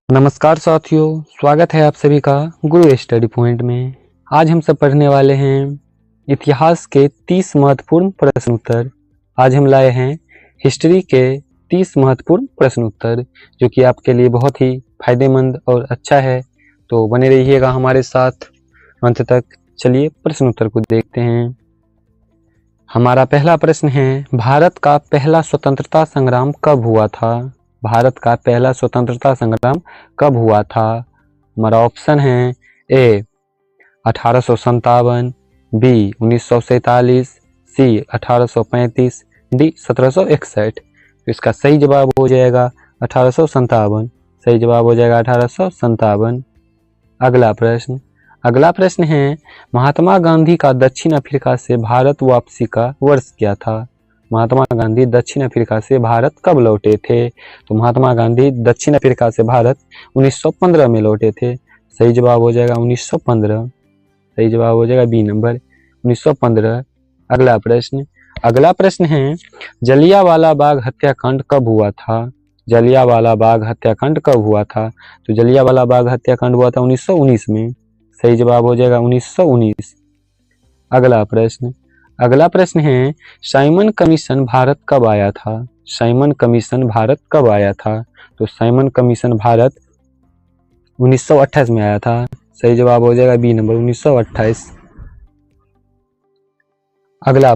नमस्कार साथियों, स्वागत है आप सभी का गुरु स्टडी पॉइंट में। आज हम सब पढ़ने वाले हैं इतिहास के 30 महत्वपूर्ण प्रश्न उत्तर। आज हम लाए हैं हिस्ट्री के 30 महत्वपूर्ण प्रश्न उत्तर, जो कि आपके लिए बहुत ही फायदेमंद और अच्छा है। तो बने रहिएगा हमारे साथ अंत तक। चलिए प्रश्न उत्तर को देखते हैं। हमारा पहला प्रश्न है, भारत का पहला स्वतंत्रता संग्राम कब हुआ था? भारत का पहला स्वतंत्रता संग्राम कब हुआ था? हमारा ऑप्शन है ए 1857, बी 1947, सी 1835, डी 1761। तो इसका सही जवाब हो जाएगा 1857। सही जवाब हो जाएगा 1857। अगला प्रश्न है, महात्मा गांधी का दक्षिण अफ्रीका से भारत वापसी का वर्ष क्या था? महात्मा गांधी दक्षिण अफ्रीका से भारत कब लौटे थे? तो महात्मा गांधी दक्षिण अफ्रीका से भारत 1915 में लौटे थे। सही जवाब हो जाएगा 1915। सही जवाब हो जाएगा बी नंबर 1915। अगला प्रश्न है, जलियांवाला बाग हत्याकांड कब हुआ था? जलियांवाला बाग हत्याकांड कब हुआ था? तो जलियांवाला बाग हत्याकांड हुआ था 1919 में। सही जवाब हो जाएगा 1919। अगला प्रश्न है, साइमन कमीशन भारत कब आया था? साइमन कमीशन भारत कब आया था? तो साइमन कमीशन भारत 1928 में आया था। सही जवाब हो जाएगा बी नंबर 1928। अगला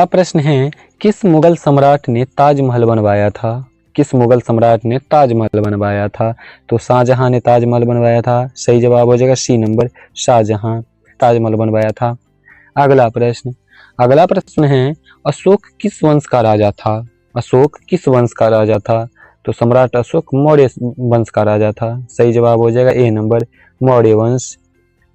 प्रश्न है, किस मुगल सम्राट ने ताजमहल बनवाया था? किस मुगल सम्राट ने ताजमहल बनवाया था? तो शाहजहां ने ताजमहल बनवाया था। सही जवाब हो जाएगा सी नंबर, शाहजहां ताजमहल बनवाया था। अगला प्रश्न है, अशोक किस वंश का राजा था? अशोक किस वंश का राजा था? तो सम्राट अशोक मौर्य वंश का राजा था। सही जवाब हो जाएगा ए नंबर, मौर्य वंश।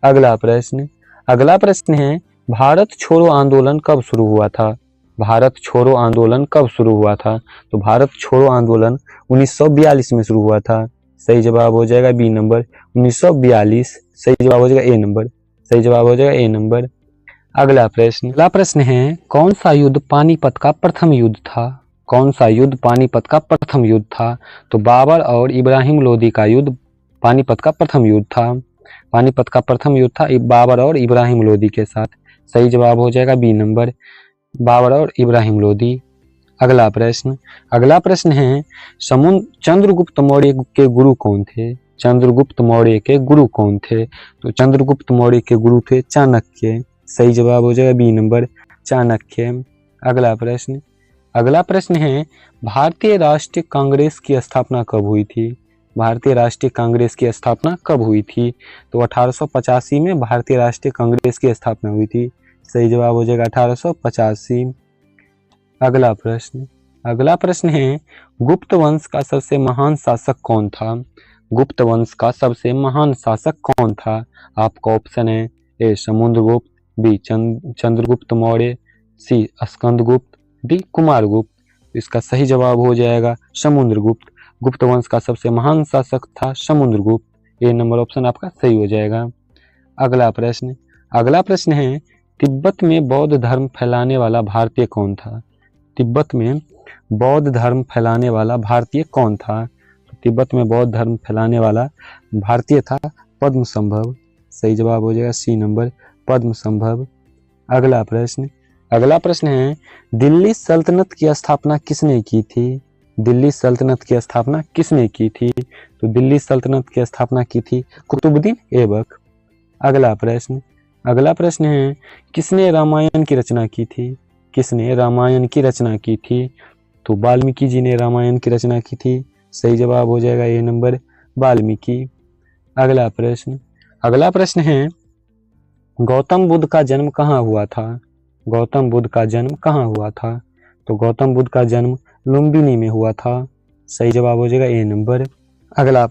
अगला प्रश्न है, भारत छोड़ो आंदोलन कब शुरू हुआ था? भारत छोड़ो आंदोलन कब शुरू हुआ था? तो भारत छोड़ो आंदोलन 1942 में शुरू हुआ था। सही जवाब हो जाएगा बी नंबर 1942। सही जवाब हो जाएगा ए नंबर। सही जवाब हो जाएगा ए नंबर। अगला प्रश्न है, कौन सा युद्ध पानीपत का प्रथम युद्ध था? कौन सा युद्ध पानीपत का प्रथम युद्ध था? तो बाबर और इब्राहिम लोदी का युद्ध पानीपत का प्रथम युद्ध था। पानीपत का प्रथम युद्ध था बाबर और इब्राहिम लोदी के साथ। सही जवाब हो जाएगा बी नंबर, बाबर और इब्राहिम लोदी। अगला प्रश्न है, चंद्रगुप्त मौर्य के गुरु कौन थे? चंद्रगुप्त मौर्य के गुरु कौन थे? तो चंद्रगुप्त मौर्य के गुरु थे चाणक्य। सही जवाब हो जाएगा बी नंबर, चाणक्य। अगला प्रश्न है, भारतीय राष्ट्रीय कांग्रेस की स्थापना कब हुई थी? भारतीय राष्ट्रीय कांग्रेस की स्थापना कब हुई थी? तो 1885 में भारतीय राष्ट्रीय कांग्रेस की स्थापना हुई थी। सही जवाब हो जाएगा 1885। अगला प्रश्न है, गुप्त वंश का सबसे महान शासक कौन था? गुप्त वंश का सबसे महान शासक कौन था? आपका ऑप्शन है ए समुद्रगुप्त, बी चंद्रगुप्त मौर्य, सी स्कंदगुप्त, डी कुमारगुप्त। इसका सही जवाब हो जाएगा समुद्रगुप्त। गुप्त वंश का सबसे महान शासक था समुद्रगुप्त। ए नंबर ऑप्शन आपका सही हो जाएगा। अगला प्रश्न है, तिब्बत में बौद्ध धर्म फैलाने वाला भारतीय कौन था? तिब्बत में बौद्ध धर्म फैलाने वाला भारतीय कौन था? तो तिब्बत में बौद्ध धर्म फैलाने वाला भारतीय था पद्मसंभव। सही जवाब हो जाएगा सी नंबर, पद्मसंभव। अगला प्रश्न है, दिल्ली सल्तनत की स्थापना किसने की थी? दिल्ली सल्तनत की स्थापना किसने की थी? तो दिल्ली सल्तनत की स्थापना की थी कुतुबुद्दीन ऐबक। अगला प्रश्न है, किसने रामायण की रचना की थी? किसने रामायण की रचना की थी? तो वाल्मीकि जी ने रामायण की रचना की थी। सही जवाब हो जाएगा ए नंबर, वाल्मीकि। अगला प्रश्न है, गौतम बुद्ध का जन्म कहाँ हुआ था? गौतम बुद्ध का जन्म कहाँ हुआ था? तो गौतम बुद्ध का जन्म लुम्बिनी में हुआ था। सही जवाब हो जाएगा ए नंबर। अगला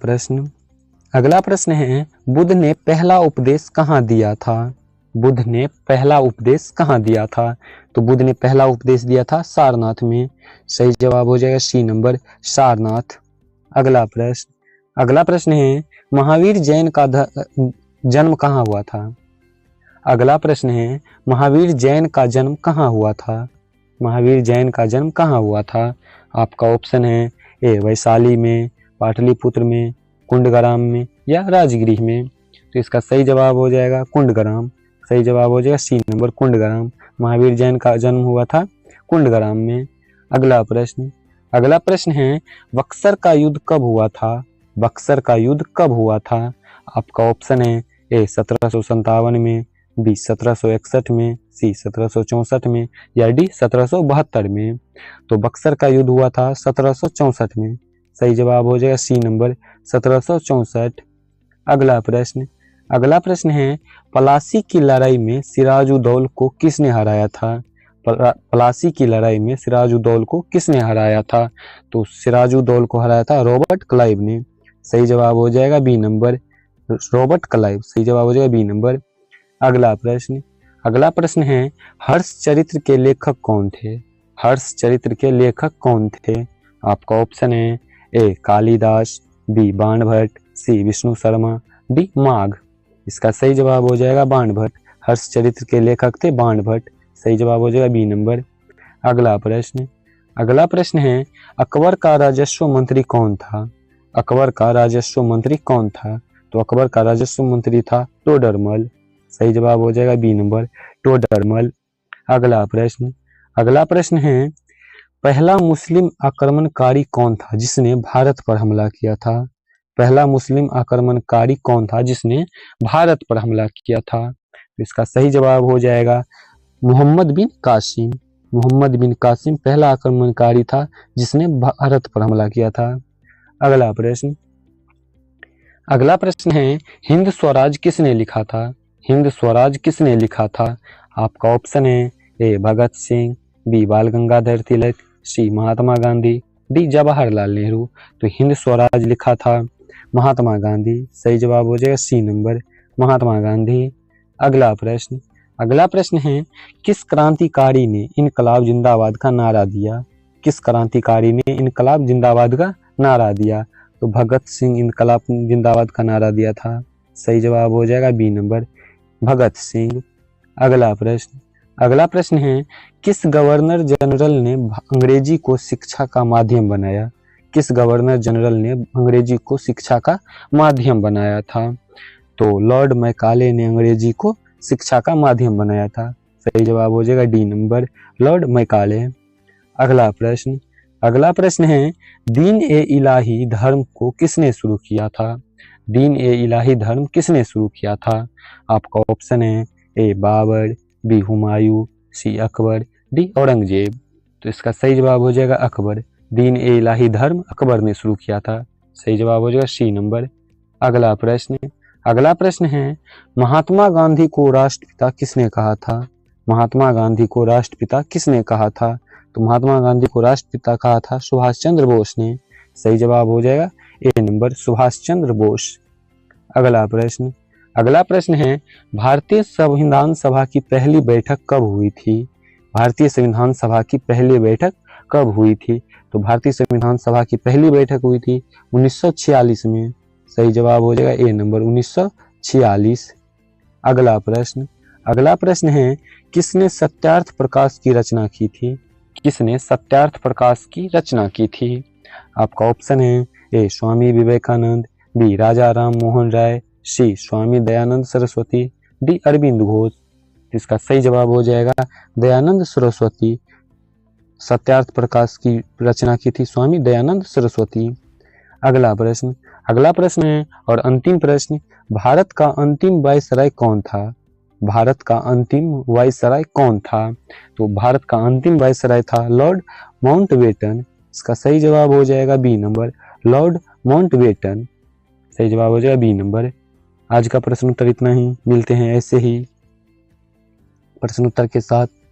प्रश्न है, बुद्ध ने पहला उपदेश कहाँ दिया था? बुद्ध ने पहला उपदेश कहाँ दिया था? तो बुद्ध ने पहला उपदेश दिया था सारनाथ में। सही जवाब हो जाएगा सी नंबर, सारनाथ। अगला प्रश्न है, महावीर जैन का जन्म कहाँ हुआ था? अगला प्रश्न है, महावीर जैन का जन्म कहाँ हुआ था? महावीर जैन का जन्म कहाँ हुआ था? आपका ऑप्शन है ए वैशाली में, पाटलिपुत्र में, कुंडग्राम में या राजगृह में। तो इसका सही जवाब हो जाएगा कुंडग्राम। सही जवाब हो जाएगा सी नंबर कुंडग्राम। महावीर जैन का जन्म हुआ था कुंडग्राम में। अगला प्रश्न है बक्सर का युद्ध कब हुआ था? बक्सर का युद्ध कब हुआ था? आपका ऑप्शन है ए 1757 में, बी 1761 में, सी 1764 में या डी 1772 में। तो बक्सर का युद्ध हुआ था 1764 में। सही जवाब हो जाएगा सी नंबर 1764। अगला प्रश्न है पलासी की लड़ाई में सिराजुद्दौला को किसने हराया था? पलासी की लड़ाई में सिराजुद्दौला को किसने हराया था? तो सिराजुद्दौला को हराया था रॉबर्ट क्लाइव ने। सही जवाब हो जाएगा बी नंबर रॉबर्ट क्लाइव। सही जवाब हो जाएगा बी नंबर। अगला प्रश्न है हर्ष चरित्र के लेखक कौन थे? हर्ष चरित्र के लेखक कौन थे? आपका ऑप्शन है ए कालिदास, बी बाणभट्ट, सी विष्णु शर्मा, डी माघ। इसका सही जवाब हो जाएगा बाणभट्ट। हर्ष चरित्र के लेखक थे बाणभट्ट। सही जवाब हो जाएगा बी नंबर। अगला प्रश्न है अकबर का राजस्व मंत्री कौन था? अकबर का राजस्व मंत्री कौन था? तो अकबर का राजस्व मंत्री था टोडरमल। सही जवाब हो जाएगा बी नंबर टोडरमल। अगला प्रश्न है पहला मुस्लिम आक्रमणकारी कौन था जिसने भारत पर हमला किया था? पहला मुस्लिम आक्रमणकारी कौन था जिसने भारत पर हमला किया था? तो इसका सही जवाब हो जाएगा मोहम्मद बिन कासिम। मोहम्मद बिन कासिम पहला आक्रमणकारी था जिसने भारत पर हमला किया था। अगला प्रश्न है हिंद स्वराज किसने लिखा था? हिंद स्वराज किसने लिखा था? आपका ऑप्शन है ए भगत सिंह, बी बाल गंगाधर तिलक, सी महात्मा गांधी, डी जवाहरलाल नेहरू। तो हिंद स्वराज लिखा था महात्मा गांधी। सही जवाब हो जाएगा सी नंबर महात्मा गांधी। अगला प्रश्न है किस क्रांतिकारी ने इनकलाब जिंदाबाद का नारा दिया? किस क्रांतिकारी ने इनकलाब जिंदाबाद का नारा दिया? तो भगत सिंह इनकलाब जिंदाबाद का नारा दिया था। सही जवाब हो जाएगा बी नंबर भगत सिंह। अगला प्रश्न है किस गवर्नर जनरल ने अंग्रेजी को शिक्षा का माध्यम बनाया? किस गवर्नर जनरल ने अंग्रेजी को शिक्षा का माध्यम बनाया था? तो लॉर्ड मैकाले ने अंग्रेजी को शिक्षा का माध्यम बनाया था। सही जवाब हो जाएगा डी नंबर लॉर्ड मैकाले। अगला प्रश्न है दीन ए इलाही धर्म को किसने शुरू किया था? दीन ए इलाही धर्म किसने शुरू किया था? आपका ऑप्शन है ए बाबर, बी हुमायूं, सी अकबर, डी औरंगजेब। तो इसका सही जवाब हो जाएगा अकबर। दीन ए इलाही धर्म अकबर ने शुरू किया था। सही जवाब हो जाएगा सी नंबर। अगला प्रश्न है महात्मा गांधी को राष्ट्रपिता किसने कहा था? महात्मा गांधी को राष्ट्रपिता किसने कहा था? तो महात्मा गांधी को राष्ट्रपिता कहा था सुभाष चंद्र बोस ने। सही जवाब हो जाएगा ए नंबर सुभाष चंद्र बोस। अगला प्रश्न है भारतीय संविधान सभा की पहली बैठक कब हुई थी? भारतीय संविधान सभा की पहली बैठक कब हुई थी? तो भारतीय संविधान सभा की पहली बैठक हुई थी 1946 में। सही जवाब हो जाएगा ए नंबर 1946। अगला प्रश्न है किसने सत्यार्थ प्रकाश की रचना की थी? किसने सत्यार्थ प्रकाश की रचना की थी? आपका ऑप्शन है ए स्वामी विवेकानंद, बी राजा राम मोहन राय, सी स्वामी दयानंद सरस्वती, डी अरविंद घोष। इसका सही जवाब हो जाएगा दयानंद सरस्वती। सत्यार्थ प्रकाश की रचना की थी स्वामी दयानंद सरस्वती। अगला प्रश्न है और अंतिम प्रश्न भारत का अंतिम वायसराय कौन था? भारत का अंतिम वायसराय कौन था? तो भारत का अंतिम वायसराय था लॉर्ड माउंटबेटन। इसका सही जवाब हो जाएगा बी नंबर लॉर्ड माउंटबेटन। सही जवाब हो जाएगा बी नंबर। आज का प्रश्न उत्तर इतना ही। मिलते हैं ऐसे ही प्रश्न उत्तर के साथ।